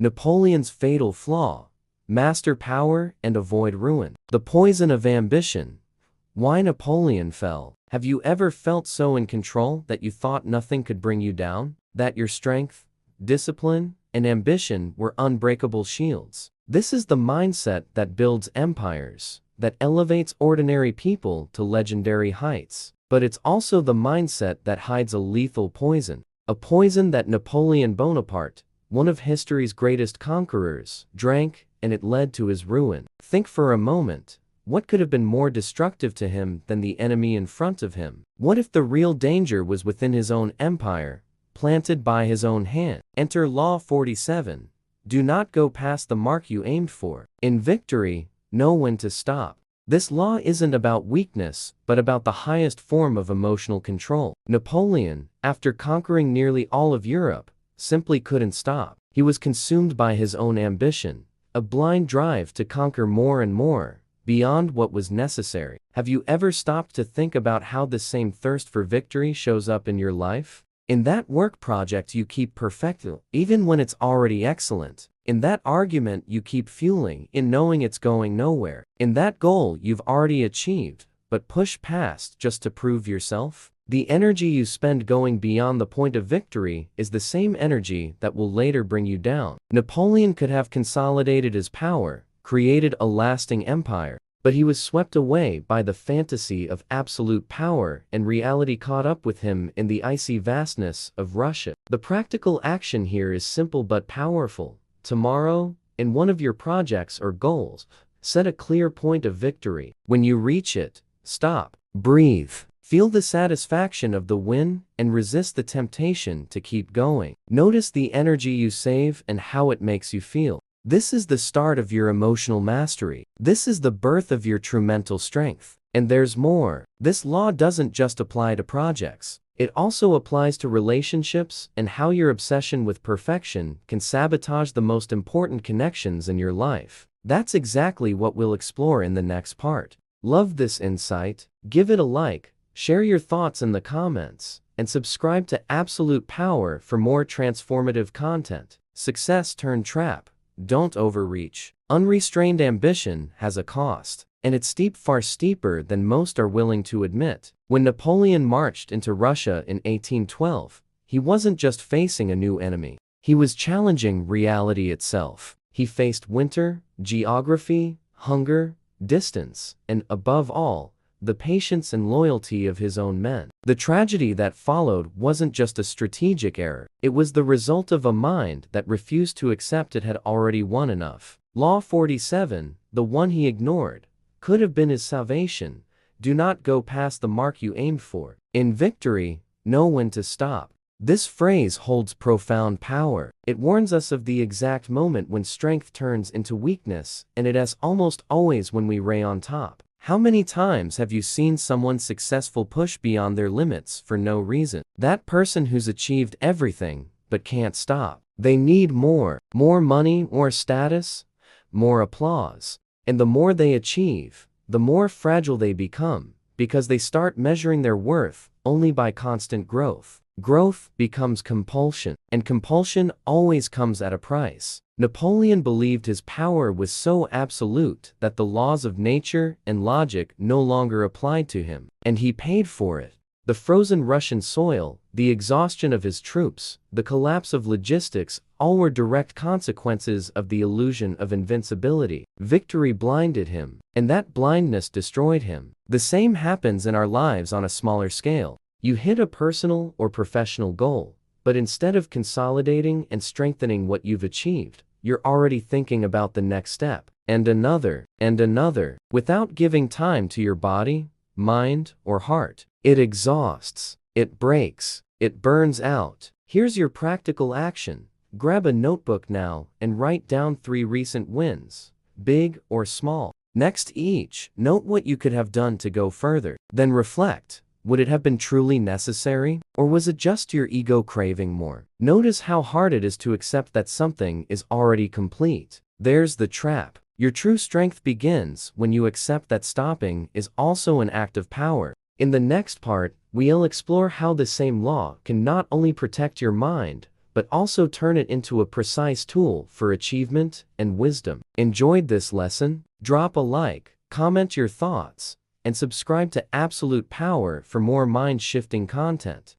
Napoleon's fatal flaw: master power and avoid ruin. The poison of ambition: why Napoleon fell. Have you ever felt so in control that you thought nothing could bring you down? That your strength, discipline, and ambition were unbreakable shields? This is the mindset that builds empires, that elevates ordinary people to legendary heights. But it's also the mindset that hides a lethal poison. A poison that Napoleon Bonaparte, one of history's greatest conquerors, drank, and it led to his ruin. Think for a moment. What could have been more destructive to him than the enemy in front of him? What if the real danger was within his own empire, planted by his own hand? Enter Law 47. Do not go past the mark you aimed for. In victory, know when to stop. This law isn't about weakness, but about the highest form of emotional control. Napoleon, after conquering nearly all of Europe, simply couldn't stop. He was consumed by his own ambition, a blind drive to conquer more and more, beyond what was necessary. Have you ever stopped to think about how this same thirst for victory shows up in your life? In that work project you keep perfecting, even when it's already excellent. In that argument you keep fueling, in knowing it's going nowhere. In that goal you've already achieved, but push past just to prove yourself. The energy you spend going beyond the point of victory is the same energy that will later bring you down. Napoleon could have consolidated his power, created a lasting empire, but he was swept away by the fantasy of absolute power, and reality caught up with him in the icy vastness of Russia. The practical action here is simple but powerful. Tomorrow, in one of your projects or goals, set a clear point of victory. When you reach it, stop, breathe, feel the satisfaction of the win, and resist the temptation to keep going. Notice the energy you save and how it makes you feel. This is the start of your emotional mastery. This is the birth of your true mental strength. And there's more. This law doesn't just apply to projects. It also applies to relationships and how your obsession with perfection can sabotage the most important connections in your life. That's exactly what we'll explore in the next part. Love this insight? Give it a like, share your thoughts in the comments, and subscribe to Absolute Power for more transformative content. Success turned trap. Don't overreach. Unrestrained ambition has a cost, and it's steep, far steeper than most are willing to admit. When Napoleon marched into Russia in 1812, he wasn't just facing a new enemy. He was challenging reality itself. He faced winter, geography, hunger, distance, and above all, the patience and loyalty of his own men. The tragedy that followed wasn't just a strategic error. It was the result of a mind that refused to accept it had already won enough. Law 47, the one he ignored, could have been his salvation. Do not go past the mark you aimed for. In victory, know when to stop. This phrase holds profound power. It warns us of the exact moment when strength turns into weakness, and it is almost always when we ray on top. How many times have you seen someone successful push beyond their limits for no reason? That person who's achieved everything, but can't stop. They need more. More money, more status, more applause. And the more they achieve, the more fragile they become, because they start measuring their worth only by constant growth. Growth becomes compulsion, and compulsion always comes at a price. Napoleon believed his power was so absolute that the laws of nature and logic no longer applied to him, and he paid for it. The frozen Russian soil, the exhaustion of his troops, the collapse of logistics, all were direct consequences of the illusion of invincibility. Victory blinded him, and that blindness destroyed him. The same happens in our lives on a smaller scale. You hit a personal or professional goal, but instead of consolidating and strengthening what you've achieved, you're already thinking about the next step, and another, without giving time to your body, mind, or heart. It exhausts, it breaks, it burns out. Here's your practical action. Grab a notebook now and write down 3 recent wins, big or small. Next each, note what you could have done to go further. Then reflect. Would it have been truly necessary? Or was it just your ego craving more? Notice how hard it is to accept that something is already complete. There's the trap. Your true strength begins when you accept that stopping is also an act of power. In the next part, we'll explore how the same law can not only protect your mind, but also turn it into a precise tool for achievement and wisdom. Enjoyed this lesson? Drop a like, comment your thoughts, and subscribe to Absolute Power for more mind-shifting content.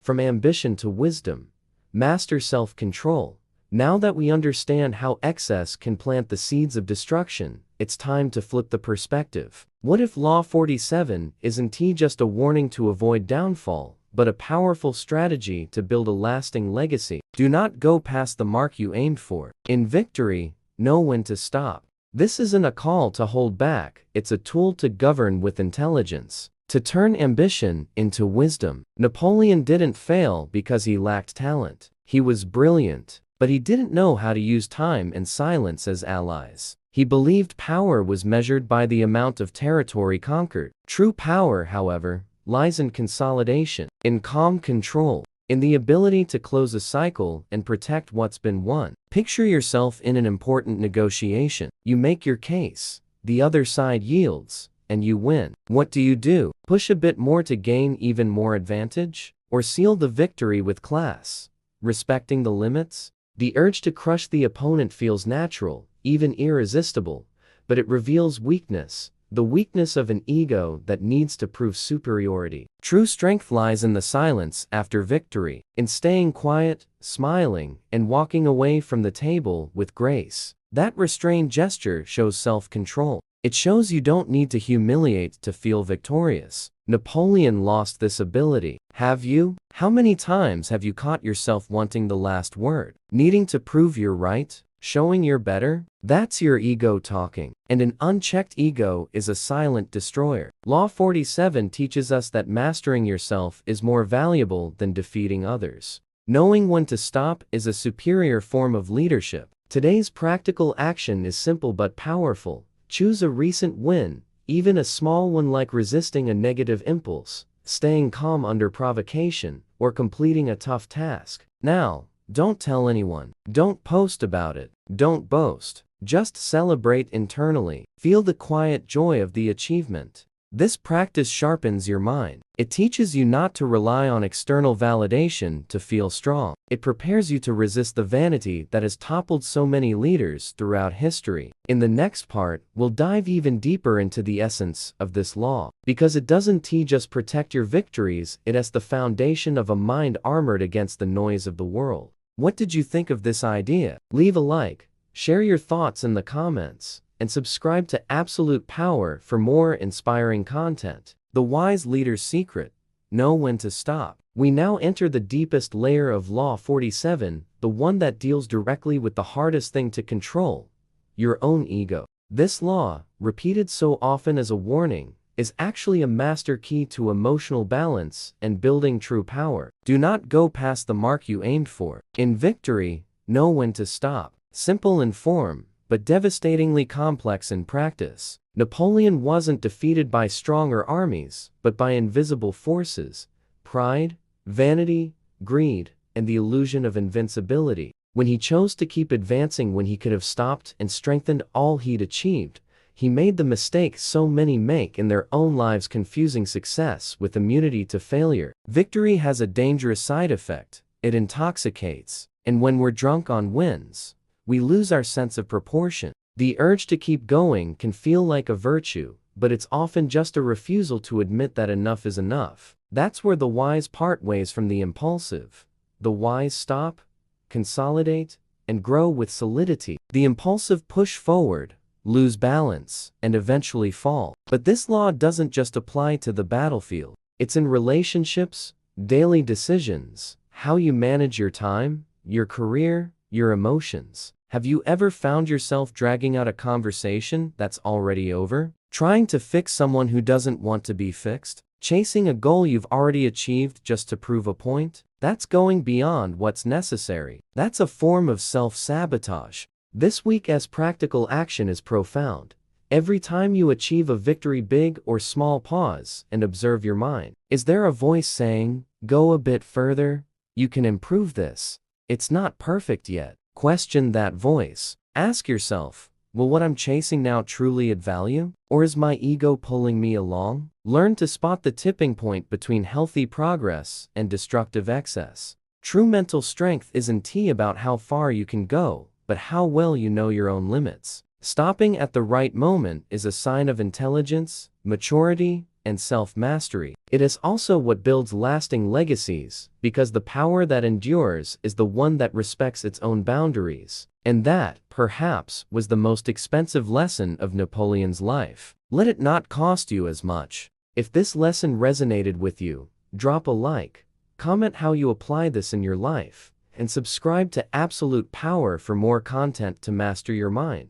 From ambition to wisdom, master self-control. Now that we understand how excess can plant the seeds of destruction, it's time to flip the perspective. What if Law 47 isn't just a warning to avoid downfall, but a powerful strategy to build a lasting legacy? Do not go past the mark you aimed for. In victory, know when to stop. This isn't a call to hold back, it's a tool to govern with intelligence, to turn ambition into wisdom. Napoleon didn't fail because he lacked talent. He was brilliant, but he didn't know how to use time and silence as allies. He believed power was measured by the amount of territory conquered. True power, however, lies in consolidation, in calm control, in the ability to close a cycle and protect what's been won. Picture yourself in an important negotiation. You make your case, the other side yields, and you win. What do? Push a bit more to gain even more advantage? Or seal the victory with class, respecting the limits? The urge to crush the opponent feels natural, even irresistible, but it reveals weakness, the weakness of an ego that needs to prove superiority. True strength lies in the silence after victory, in staying quiet, smiling, and walking away from the table with grace. That restrained gesture shows self-control. It shows you don't need to humiliate to feel victorious. Napoleon lost this ability. Have you? How many times have you caught yourself wanting the last word? Needing to prove you're right? Showing you're better? That's your ego talking. And an unchecked ego is a silent destroyer. Law 47 teaches us that mastering yourself is more valuable than defeating others. Knowing when to stop is a superior form of leadership. Today's practical action is simple but powerful. Choose a recent win, even a small one like resisting a negative impulse, staying calm under provocation, or completing a tough task. Now, don't tell anyone. Don't post about it. Don't boast. Just celebrate internally. Feel the quiet joy of the achievement. This practice sharpens your mind. It teaches you not to rely on external validation to feel strong. It prepares you to resist the vanity that has toppled so many leaders throughout history. In the next part, we'll dive even deeper into the essence of this law, because it doesn't just protect your victories, it has the foundation of a mind armored against the noise of the world. What did you think of this idea? Leave a like, share your thoughts in the comments, and subscribe to Absolute Power for more inspiring content. The wise leader's secret: know when to stop. We now enter the deepest layer of Law 47, the one that deals directly with the hardest thing to control: your own ego. This law, repeated so often as a warning, is actually a master key to emotional balance and building true power. Do not go past the mark you aimed for. In victory, know when to stop. Simple in form, but devastatingly complex in practice. Napoleon wasn't defeated by stronger armies, but by invisible forces: pride, vanity, greed, and the illusion of invincibility. When he chose to keep advancing when he could have stopped and strengthened all he'd achieved, he made the mistake so many make in their own lives, confusing success with immunity to failure. Victory has a dangerous side effect: it intoxicates. And when we're drunk on wins, we lose our sense of proportion. The urge to keep going can feel like a virtue, but it's often just a refusal to admit that enough is enough. That's where the wise part ways from the impulsive. The wise stop, consolidate, and grow with solidity. The impulsive push forward, lose balance, and eventually fall. But this law doesn't just apply to the battlefield. It's in relationships, daily decisions, how you manage your time, your career, your emotions. Have you ever found yourself dragging out a conversation that's already over? Trying to fix someone who doesn't want to be fixed? Chasing a goal you've already achieved just to prove a point? That's going beyond what's necessary. That's a form of self-sabotage. This week's practical action is profound. Every time you achieve a victory, big or small, pause and observe your mind. Is there a voice saying, "Go a bit further? You can improve this. It's not perfect yet"? Question that voice. Ask yourself, will what I'm chasing now truly add value? Or is my ego pulling me along? Learn to spot the tipping point between healthy progress and destructive excess. True mental strength isn't about how far you can go, but how well you know your own limits. Stopping at the right moment is a sign of intelligence, maturity, and self-mastery. It is also what builds lasting legacies, because the power that endures is the one that respects its own boundaries. And that, perhaps, was the most expensive lesson of Napoleon's life. Let it not cost you as much. If this lesson resonated with you, drop a like, comment how you apply this in your life, and subscribe to Absolute Power for more content to master your mind.